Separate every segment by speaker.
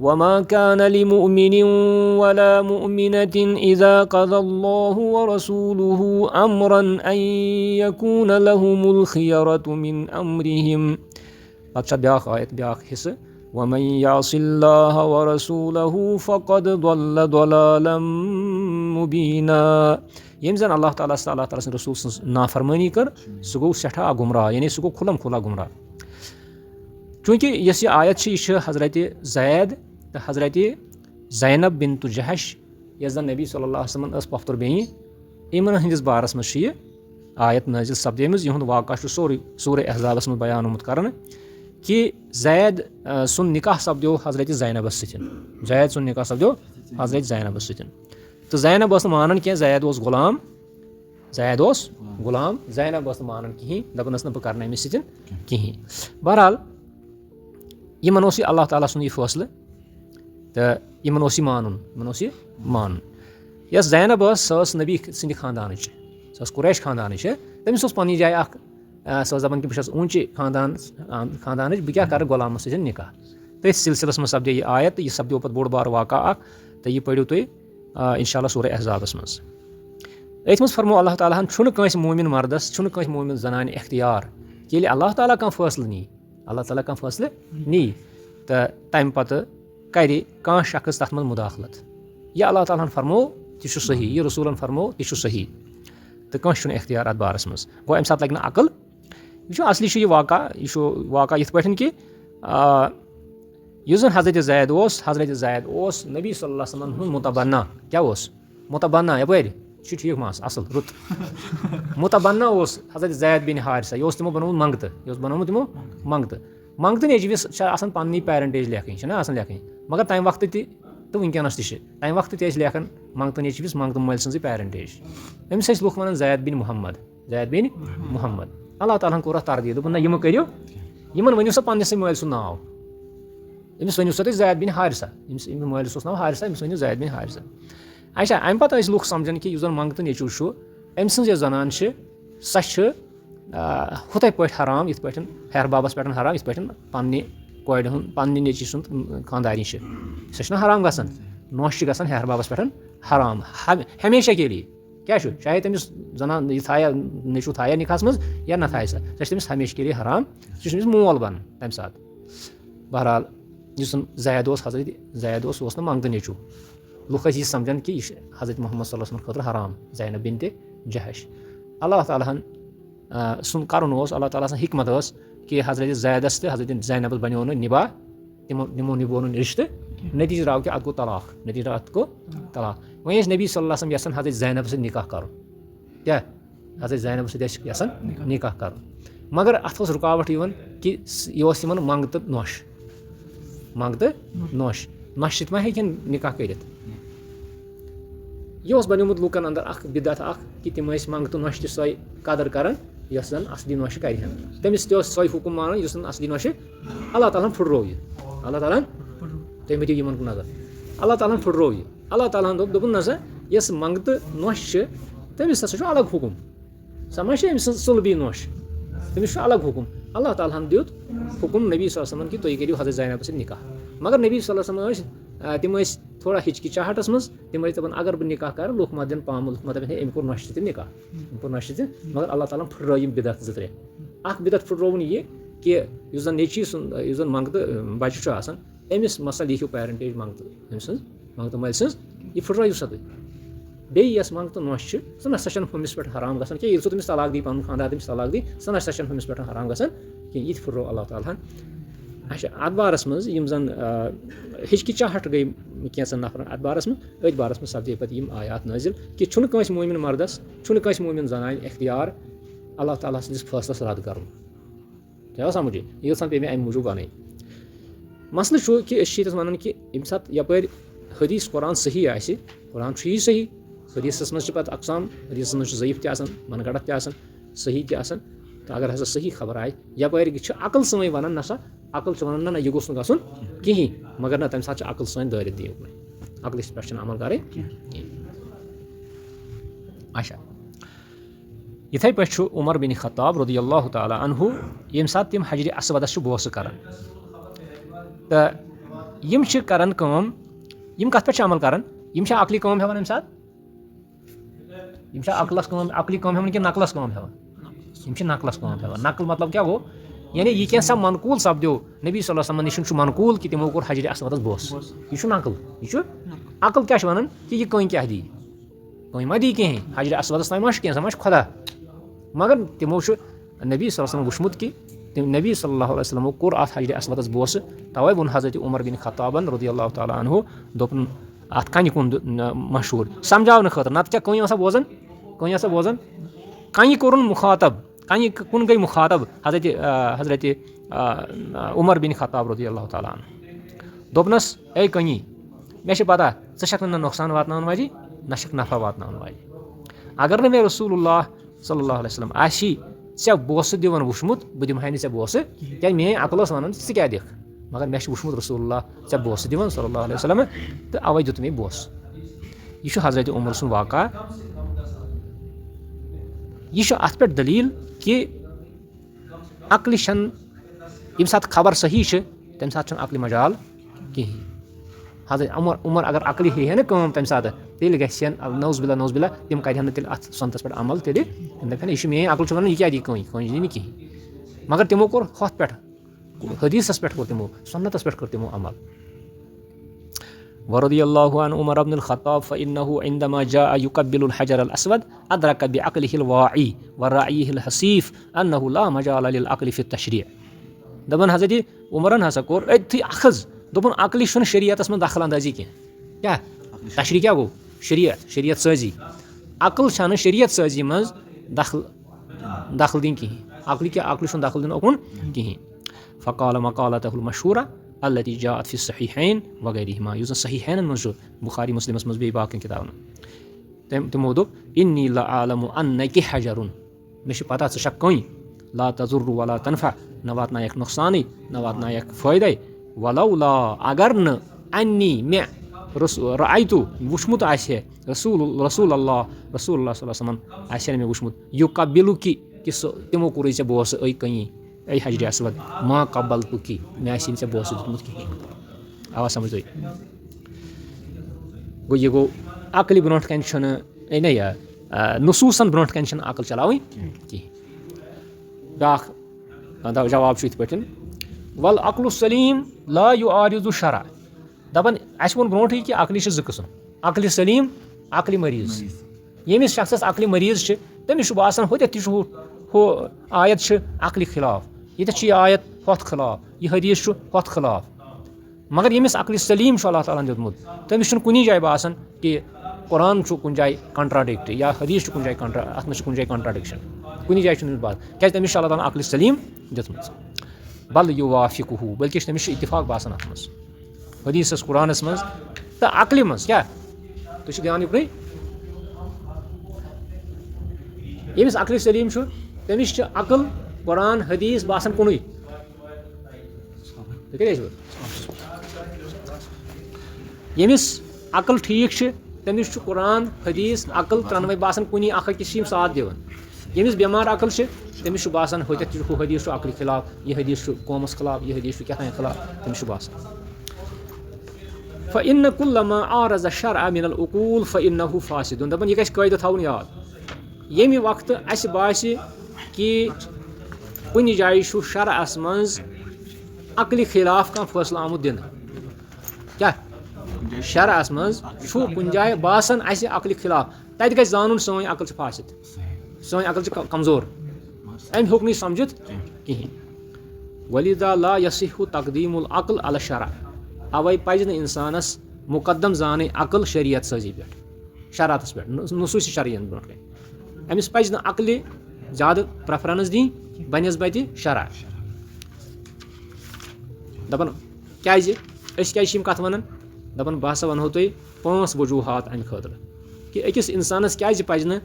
Speaker 1: وما كان لمؤمن ولا مؤمنة إذا قضى الله ورسوله أمرا أن يكون لهم الخيرة من أمرهم. پتہٕ چھِ بیٛاکھ آیت بیٛاکھ حصہٕ وَمَن يَعْصِ اللَّهَ وَرَسُولَهُ فَقَدْ ضَلَّ ضَلَالًا مُبِينًا. ییٚمۍ زَن اللہ تعالیٰ سٕنٛز رسوٗل سٕنٛز نافرمٲنی کٔر سُہ گوٚو سٮ۪ٹھاہ گُمراہ یعنی سُہ گوٚو کھُلم کھُلا گُمراہ. چوٗنٛکہِ یۄس یہِ آیت چھِ یہِ چھِ حضرتِ زید تہٕ حضرتِ زینب بِنتُ جہش یۄس زَن نبی صلی اللہ علیہ وسلمن ٲس پۄپھتٕر بیٚنہِ یِمن ہٕنٛدِس بارس منٛز چھِ یہِ آیت نٲزِل سپدیمٕژ. یِہُنٛد واقعہ چھُ سورُے سورہ احزابس منٛز بیان آمُت کرنہٕ کہِ زید سُنٛد نکاح سپدیو حضرتِ زینبس سۭتۍ. زید سُنٛد نکاح سپدیو حضرتِ زینبس سۭتۍ تہٕ زینب ٲس نہٕ مانان کینٛہہ. زید اوس غلام زینب ٲس نہٕ مانان کِہینۍ دپان ٲس نہٕ بہٕ کرنہٕ أمِس سۭتۍ کِہینۍ. بہرحال یِمن اوس یہِ اللہ تعالیٰ سُنٛد یہِ فٲصلہٕ تہٕ یِمن اوس یہِ مانُن. یۄس زینب ٲس سۄ ٲس نبی سٕنٛدِ خاندانٕچ سۄ ٲس قُریش خاندانٕچ. تٔمِس اوس پننہِ جایہِ اکھ سۄ ٲس دپان کہِ بہٕ چھَس اوٗنچہِ خاندانٕچ بہٕ کیاہ کرٕ غلامس سۭتۍ نکاح. تٔتھۍ سلسلس منٛز سپدے یہِ آیت تہٕ یہِ سپدیو پتہٕ بوٚڑ بارٕ واقعہ اکھ تہٕ یہِ پٔرِو تُہۍ انشاء اللہ سورہ احزابس منٛز. أتھۍ منٛز فرمو اللہ تعالیٰ ہن چھُنہٕ کٲنٛسہِ مومِن مردس چھُنہٕ کٲنٛسہِ مومِن زنانہِ اختیار کہِ ییٚلہِ اللہ تعالیٰ کانٛہہ فٲصلہٕ نی تہٕ تمہِ پتہٕ کرِ کانٛہہ شخص تتھ منٛز مُداخلت. یہِ اللہ تعالیٰ ہن فرمو تہِ چھُ صحیح یہِ رسوٗلن فرمو تہِ چھُ صحیح تہٕ کٲنٛسہِ چھُنہٕ اختیار اتھ بارس منٛز. گوٚو امہِ ساتہٕ لگہِ نہٕ عقل. یہِ چھُ اصلی چھُ یہِ واقعہ یِتھ پٲٹھۍ کہِ یُس زن حضرتِ زید اوس نبی صلی اللہ علیہ وسلمن ہُنٛد مُتبنا. کیاہ اوس مُتبنا؟ یپٲرۍ یہِ چھُ ٹھیٖک ماس اصل رُت. مُتبنا اوس حضرتِ زید بِن حارثہ. یہِ اوس تِمو بنومُت منٛگتہٕ نیچوِس چھِ آسان پننی پیرنٹیج لیکھٕنۍ چھِنہ آسان لیکھٕنۍ. مگر تمہِ وقتہٕ تہِ تہٕ وٕنکیٚنس تہِ چھِ تمہِ وقتہٕ تہِ ٲسۍ لیکھان منٛگتہٕ نیچوِس منٛگتہٕ مٲلۍ سٕنٛزٕے پیرنٹیج. أمِس ٲسۍ لُکھ ونان زید بِن محمد. اللہ تعالیٰ ہن کوٚر اتھ تردیٖد دوٚپُن نہ یِمہٕ کٔرِو یِمن ؤنِو سا پننِسٕے مٲلۍ سُنٛد ناو. أمِس ؤنِو سا تُہۍ زید بِن حارثہ. أمِس مٲلِس اوس ناو حارثہ أمِس ؤنِو زید بِن حارثہ. اچھا امہِ پتہٕ ٲسۍ لُکھ سمجھان کہِ یُس زن منٛگتہٕ نیچوٗ چھُ أمۍ سٕنٛز یۄس زنان چھِ سۄ چھِ ہُتھے پٲٹھۍ حرام یِتھ پٲٹھۍ ہیہر بابس پٮ۪ٹھ حرام یِتھ پٲٹھۍ پننہِ کورِ ہُنٛد پننہِ نیچی سُنٛد خانٛدارنۍ چھِ. سۄ چھنہ حرام گژھان. نۄش چھِ گژھان ہیہر بابس پٮ۪ٹھ حرام ہمیشہ کے لیے. کیاہ چھُ چاہے تٔمِس زنان یہِ تھایا نیچوٗ تھایا نِکاحس منٛز یا نہ تھایہِ سۄ چھِ تٔمِس ہمیشہ کے لیے حرام. سُہ چھُ تٔمِس مول بنان تمہِ ساتہٕ. بہرحال یُس زن زید اوس حضرتِ زید اوس سُہ اوس نہٕ منٛگتہٕ نیچوٗ. لُکھ ٲسۍ یہِ سمجھان کہِ یہِ چھِ حضرت محمد صلی اللہ علیہ وسلم خٲطرٕ حرام زینب بِنتِ جہش. اللہ تعالیٰ ہن سُنٛد کرُن اوس اللہ تعالیٰ سٕنٛز حکمت ٲس کہِ حضرتِ زیدس تہٕ حضرتِ زینبس بنیو نہٕ نِباح تِمو نِبو نہٕ رِشتہٕ. نٔتیٖجہٕ درٛاو کہِ اَتھ گوٚو طلاق. وۄنۍ ٲسۍ نبی صلی اللہ علیہ وسلم یژھان حضرت زینب سۭتۍ نکاح کرُن. کیاہ حضرت زینب سۭتۍ ٲسۍ یژھان نکاح کرُن. مگر اتھ اوس رُکاوٹ یِوان کہِ یہِ اوس یِمن منٛگتہٕ نۄش سۭتۍ ما ہیٚکن نکاح کٔرِتھ. یہِ اوس بنیومُت لُکن انٛدر اکھ بِدعت اکھ کہِ تِم ٲسۍ منٛگتہٕ نۄشہِ تہِ سۄے قدٕر کران یۄس زن اصلی نۄشہِ کرِ ہن. تٔمِس تہِ اوس سۄے حُکُم مانان یُس زن اصلی نۄشہِ. اللہ تعالیٰ ہن پھُٹروو یہِ. تُہۍ مٔتِو یِمن کُن نظر. اللہ تعالیٰ ہن پھُٹروو یہِ. اللہ تعالیٰ ہن دوٚپُن نہ سا یۄس منٛگتہٕ نۄش چھِ تٔمِس ہسا چھُ الگ حُکُم. سۄ ما چھِ أمۍ سٕنٛز سُلبی نۄش. تٔمِس چھُ الگ حُکُم. اللہ تعالیٰ ہن دیُت حُکُم نبی صلی اللہ علیہ وسلمن کہِ تُہۍ کٔرِو حضرت زینبس سۭتۍ نکاح. مگر نبی صلی اللہ علیہ وسلم تِم ٲسۍ تھوڑا ہچکِچاہٹس منٛز. تِم ٲسۍ دپان اگر بہٕ نکاح کرٕ لُکھ ما دِن پامہٕ لُکھ ما دپن ہے أمۍ کوٚر نۄشہِ سۭتۍ نکاح مگر اللہ تعالیٰ ہن پھٕٹرٲو یِم بِدعت 2-3. اکھ بِدعت پھٕٹرووُن یہِ کہِ یُس زن نیچی سُنٛد یُس زن منٛگتہٕ بچہِ چھُ آسان أمِس مسا لیکھِو پیرنٹیج منٛگتہٕ أمۍ سٕنٛز منٛگتہٕ مٲلۍ سٕنٛز. یہِ پھٕٹرٲیِو سا تُہۍ. بیٚیہِ یۄس منٛگتہٕ نۄش چھِ سۄ نہ سا چھنہٕ ہُمِس پٮ۪ٹھ حرام گژھان کینٛہہ. ییٚلہِ سُہ تٔمِس طلاق دی پنُن خانٛدار تٔمِس طلاق دی سۄ نہ سا چھنہٕ ہُمِس پٮ۪ٹھ حرام گژھان کینٛہہ. یہِ تہِ پھٕٹروو اللہ تعالیٰ ہن. اچھا اَتھ بارس منٛز یِم زن ہچکِچاہٹ گٔے کینٛژن نفرن اَتھ بارس منٛز أتھۍ بارس منٛز سپدے پتہٕ یِم آیات نٲزِل کہِ چھُنہٕ کٲنٛسہِ مومِن مردس چھُنہٕ کٲنٛسہِ مومِن زنانہِ اختیار اللہ تعالیٰ سٕنٛدِس فٲصلس رد کرُن. کیٛاہ آو سمجھ ییٖژ ہن پیٚیہِ مےٚ امہِ موٗجوٗب وَنٕنۍ. مسلہٕ چھُ کہِ أسۍ چھِ ییٚتٮ۪س ونان کہِ ییٚمہِ ساتہٕ یپٲرۍ حدیٖث قرآن صحیح آسہِ قرآن چھُ یی صحیح. حدیٖثس منٛز چھِ پتہٕ اقسام. حدیٖثس منٛز چھُ ضعیف تہِ آسان من گڑت تہِ آسان صحیح تہِ آسان. تہٕ اگر ہسا صحیح خبر آیہِ یپٲرۍ چھِ عقل سٲنۍ ونان نہ سا عقل چھِ ونان نہ یہِ گوٚژھ نہٕ گژھُن کِہینۍ. مگر نہ تمہِ ساتہٕ چھِ عقل سٲنۍ دٲرِتھ دِنۍ اُکنٕے. عقلِس پٮ۪ٹھ چھِنہٕ عمل کرٕنۍ کینٛہہ. اچھا یِتھٕے پٲٹھۍ چھُ عمر بِن خطاب رضی اللہ تعالیٰ عنہُ ییٚمہِ ساتہٕ تِم حجرِ اسودس چھِ بوسہٕ کران تہٕ یِم چھِ کران کٲم یِم کَتھ پٮ۪ٹھ چھِ عمل کران یِم چھا عقلی کٲم ہٮ۪وان اَمہِ ساتہٕ یِم چھا عقلی کٲم ہٮ۪وان کِنہٕ نقلس کٲم ہٮ۪وان یِم چھِ نقلس کٲم ہٮ۪وان نقل مطلب کیاہ گوٚو یعنی یہِ کینٛژھا منقوٗل سپدیو نبی صلی اللہ علیہ وسلم نِش چھُ منقوٗل کہِ تِمو کوٚر حجرِ اسودس بوس یہِ چھُ نقل یہِ چھُ عقل کیاہ چھُ وَنان کہِ یہِ کٔنۍ کیاہ دِیہِ کٔنۍ ما دِیہِ کِہینۍ حجرِ اسودس تام ما چھُ کینٛہہ سۄ ما چھِ خۄدا مگر تِمو چھُ نبی صلی اللہ علیہ وسلم وٕچھمُت کہِ نبی صلی اللہ علیہ وسلمو کوٚر اَتھ حجرِ اسودس بوسہٕ تَوے ووٚن حضرت عمر بن خطابن رضی اللہ تعالیٰ عنہُ دوٚپُن اَتھ کَنہِ کُن مشہوٗر سمجھاونہٕ خٲطرٕ نتہٕ کیاہ کٔنۍ ٲسا بوزان کَنہِ کوٚرُن مُخاطب کَنہِ کُن گٔے مُخاطب حضرت عمر بن خطاب رضی اللہ تعالیٰ عنہ دوٚپنس اے کٔنی مےٚ چھِ پتہ ژٕ چھکھ نہٕ نۄقصان واتناوان واجی نہ چھکھ نفع واتناوان واجی اگر نہٕ مےٚ رسول اللہ صلی اللہ علیہ وسلم آسی ژےٚ بوسہٕ دِوان وٕچھمُت بہٕ دِمہٕ ہا نہٕ ژےٚ بوسہٕ کیازِ میٲنۍ عقل ٲس وَنان ژٕ کیاہ دِکھ مگر مےٚ چھُ وٕچھمُت رسول اللہ ژےٚ بوسہٕ دِوان صلی اللہ علیہ وسلم تہٕ اَوَے دیُت مےٚ بوسہٕ یہِ چھُ حضرت عمر سُنٛد واقعہ یہِ چھُ اَتھ پٮ۪ٹھ دٔلیٖل کہِ عقلہِ چھَنہٕ ییٚمہِ ساتہٕ خبر صحیح چھِ تَمہِ ساتہٕ چھُنہٕ عقلہِ مجال کِہیٖنۍ حضرت عمر اگر عقلہِ ہیٚیہِ ہا نہٕ کٲم تَمہِ ساتہٕ تیٚلہِ گژھِ ہن نوز بِلا تِم کَرِ ہن نہٕ تیٚلہِ اَتھ سۄنتَس پٮ۪ٹھ عمل تیٚلہِ تِم دَپن یہِ چھُ میٲنۍ عقل چھُ وَنان یہِ کیاہ دِی کٲنٛسہِ دِی نہٕ کِہیٖنۍ مگر تِمو کوٚر ہۄتھ پٮ۪ٹھ حدیٖثس پٮ۪ٹھ کوٚر تِمو سۄنتَس پٮ۪ٹھ کوٚر تِمو عمل ورضی اللہ عن عمر بن الخطاب فإنه عندما جاء يقبل الحجر الأسود أدرك بعقله الواعي ورأيه الحسيف أنه لا مجال للعقل في التشريع دَپان حضرت عمرن ہسا کوٚر أتھی اخذ دوٚپُن عقلہِ چھُنہٕ شریعتس منٛز دخل اندٲزی کینٛہہ کیاہ تشریع کیاہ گوٚو شریعت سٲزی عقل چھنہٕ شریعت سٲزی منٛز دخل دِنۍ کِہینۍ عقلہِ چھُنہٕ دخل دِنہٕ اوکُن کِہینۍ فقال مقالته المشهورة التي جاءت في الصحيحين وغيرهما یُس زن صحیحینن منٛز چھُ بخاری مسلمس منٛز بیٚیہِ باقین کِتابن تِمو دوٚپ إني لأعلم أنك حجر مےٚ چھِ پتہ ژٕ چھکھ کٔنۍ لا تضر ولا تنفع نہ واتنایکھ نۄقصانٕے نہ واتنایکھ فٲیدے ولولا اگر نہٕ انی مےٚ رأیتو وٕچھمُت آسہِ ہے رسول اللہ صلی اللہ علیہ وسلم آسہِ ہا نہٕ مےٚ وٕچھمُت یُقبلُکی کہِ سُہ تِمو کوٚرُے ژےٚ بوسہٕ أے کٔنی اے حجرِ اسود ما قبلتُکی مےٚ آسہِ نہٕ ژےٚ بوسہٕ دیُتمُت کِہینۍ آوا سمجھ تُہۍ گوٚو یہِ گوٚو عقلہِ برونٛٹھ کَنہِ چھُنہٕ یہِ نصوٗصن برونٛٹھ کَنہِ چھِنہٕ عقل چلاوٕنۍ کِہینۍ بیٛاکھ جواب چھُ یِتھ پٲٹھۍ والعقل السلیٖم لا یُعارض الشرع دَپان اَسہِ ووٚن برونٛٹھٕے کہِ عقلہِ چھِ زٕ قٕسٕم عقلہِ سلیٖم عقلہِ مریٖض ییٚمِس شخصس عقلہِ مریٖض چھِ تٔمِس چھُ باسان ہوٚتٮ۪تھ تہِ چھُ ہُہ آیت چھِ عقلہِ خِلاف ییٚتٮ۪تھ چھُ یہِ آیت ہۄتھ خٕلاف یہِ حدیٖث چھُ ہۄتھ خٕلاف مگر ییٚمِس عقلہِ سلیٖم چھُ اللہ تعالیٰ ہن دیُتمُت تٔمِس چھُنہٕ کُنی جایہِ باسان کہِ قرآن چھُ کُنہِ جایہِ کنٹراڈِکٹ یا حدیٖث چھُ کُنہِ جایہِ اَتھ منٛز چھِ کُنہِ جایہِ کنٹراڈِکشن کُنہِ جایہِ چھُنہٕ تٔمِس باسان کیازِ تٔمِس چھُ اللہ تعالیٰ ہن عقلہِ سلیٖم دِژمٕژ بل یُوافِقُہُ بلکہِ چھِ تٔمِس چھُ اتفاق باسان اَتھ منٛز حدیٖثس قرآنس منٛز تہٕ عقلہِ منٛز کیاہ تُہۍ چھِو دھیان یُکنُے ییٚمِس عقلہِ سلیٖم چھُ تٔمِس چھِ عقل قرآن حدیٖث باسان کُنُے ییٚمِس عقل ٹھیٖک چھِ تٔمِس چھُ قرآن حدیٖث عقل ترٛنوَے باسان کُنی اکھ أکِس چھِ یِم ساتھ دِوان ییٚمِس بٮ۪مار عقل چھِ تٔمِس چھُ باسان ہوٚتٮ۪تھ چھُ ہُہ حدیٖث چھُ عقلہِ خِلاف یہِ حدیٖث چھُ قومَس خِلاف یہِ حدیٖث چھُ کیٛاہ تام خِلاف تٔمِس چھُ باسان فإن كل ما عارض الشرع من العقول فإنه فاسد دَپان یہِ گژھِ قٲیدٕ تھاوُن یاد ییٚمہِ وقتہٕ اَسہِ باسہِ کہِ کُنہِ جایہِ چھُ شرعس منٛز عقلہِ خِلاف کانٛہہ فٲصلہٕ آمُت دِنہٕ کیاہ شرعس منٛز چھُ کُنہِ جایہِ باسان اَسہِ عقلہِ خِلاف تَتہِ گژھِ زانُن سٲنۍ عقل چھِ فاسد سٲنۍ عقل چھِ کمزور أمۍ ہیوٚک نہٕ یہِ سمجھِتھ کِہینۍ ولِذا لا یصح تقدیٖم العقل علی الشرع اَوَے پَزِ نہٕ اِنسانَس مُقدم زانٕنۍ عقل شریعت سٲزی پٮ۪ٹھ شرعتس پٮ۪ٹھ نصوٗصِ شرعین برونٛٹھ کَنہِ أمِس پَزِ نہٕ عقلہِ زیادٕ پریفرنس دِنۍ بنسبتہِ شرع دَپان کیازِ أسۍ کیازِ چھِ یِم کَتھ وَنان دَپان بہٕ ہسا وَنہو تۄہہِ 5 وجوٗہات اَمہِ خٲطرٕ کہِ أکِس اِنسانَس کیازِ پَزِ نہٕ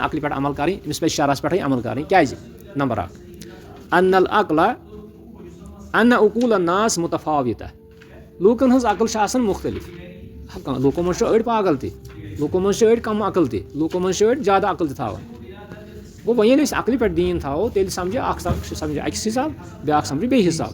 Speaker 1: عقلہِ پٮ۪ٹھ عمل کَرٕنۍ أمِس پَزِ شرعس پٮ۪ٹھٕے عمل کَرٕنۍ کیازِ نمبر 1 ان عقول الناس متفاوتہ لوٗکَن ہٕنٛز عقل چھِ آسان مُختٔلِف لوٗکو منٛز چھِ أڑۍ پاگل تہِ لوٗکو منٛز چھِ أڑۍ کم عقل تہِ لوٗکو منٛز چھِ أڑۍ زیادٕ عقل تہِ تھاوان گوٚو وۄنۍ ییٚلہِ أسۍ عقلہِ پٮ۪ٹھ دیٖن تھاوو تیٚلہِ سمجھِ اکھ سمجھِ اَکہِ حِساب بیٛاکھ سمجھِ بیٚیہِ حِساب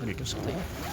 Speaker 1: What are you doing?